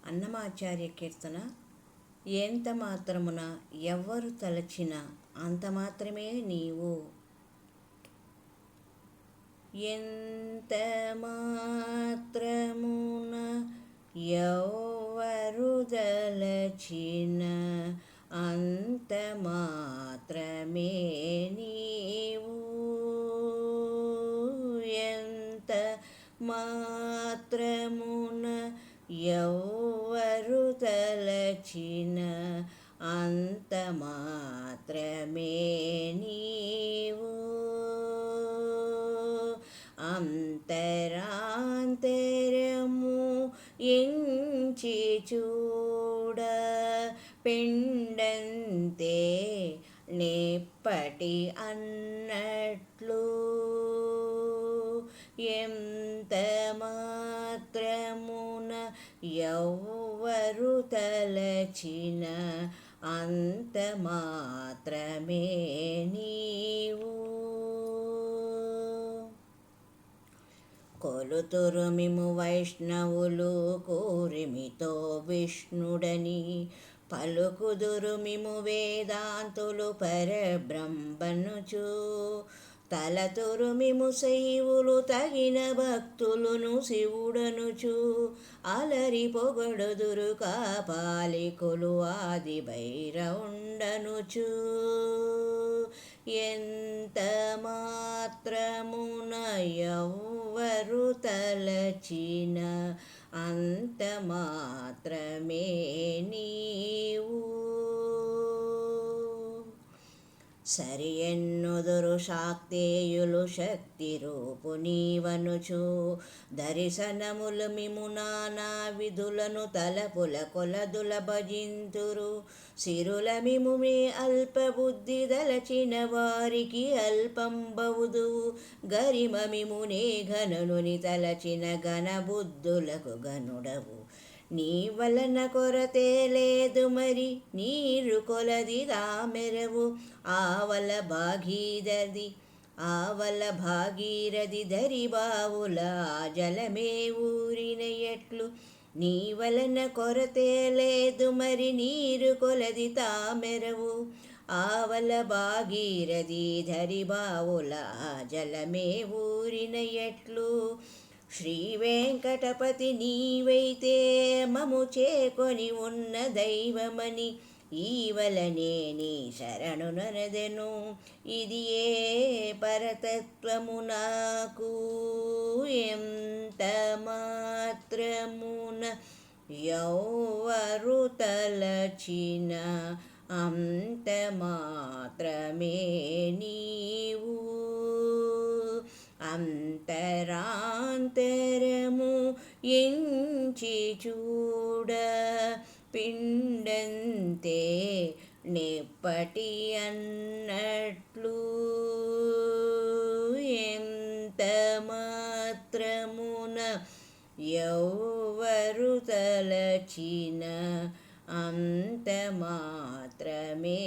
అన్నమాచార్య కీర్తన. ఎంత మాత్రమున ఎవ్వరు తలచిన అంత మాత్రమే నీవు. ఎంత మాత్రమున ఎవ్వరు తలచిన అంత మాత్రమే నీవు. ఎంత మాత్రమున ఎవ్వరు తలచిన అంత మాత్రమే నీవు. అంతరాంతరము ఎంచి చూడ పెండంతే నేప్పటి అన్నట్లు. ఎంత మాత్రమున ఎవ్వరు తలచిన అంత మాత్రమే నీవు. కొలుతురు మిము వైష్ణవులు కూరిమితో విష్ణుడని, పలుకుదురు మిము వేదాంతులు పరబ్రహ్మనుచు. తలతురు మిము శైవులు తగిన భక్తులును శివుడనుచు. అలరి పొగడుదురు కాపాలికులు ఆది భైరవుండనుచు. ఎంత మాత్రమున ఎవ్వరు తలచిన అంత మాత్రమే నీవు. సరి ఎన్నుదురు శాక్తేయులు శక్తి రూపు నీవనుచు. దర్శనములు మిము నానా విధులను తలపుల కొలదుల భజింతురు. సిరుల మిము మే అల్పబుద్ధి దలచిన వారికి అల్పంబవుదు. గరిమ మిమునే ఘనుని తలచిన ఘనబుద్ధులకు గనుడవు. నీ వలన కొరతే లేదు మరి నీరు కొలది దామెరవు. ఆవల భాగీరథి దరిబావుల జలమే ఊరిన ఎట్లు. నీ వలన కొరతే లేదు మరి నీరు కొలది తామెరవు. ఆవల భాగీరథి దరిబావుల జలమే ఊరిన ఎట్లు. శ్రీ వెంకటపతి నీవైతే మము చేకొని ఉన్న దైవమని, ఈవలనే నీ శరణు ననదెను. ఇది ఏ పరతత్వము నాకు. ఎంత మాత్రమున ఎవ్వరు తలచిన అంత మాత్రమే నీవు. అంతరాంతరము ఎంచి చూడ పిండంతే నేప్పటి అన్నట్లు. ఎంత మాత్రమున ఎవ్వరు తలచిన అంత మాత్రమే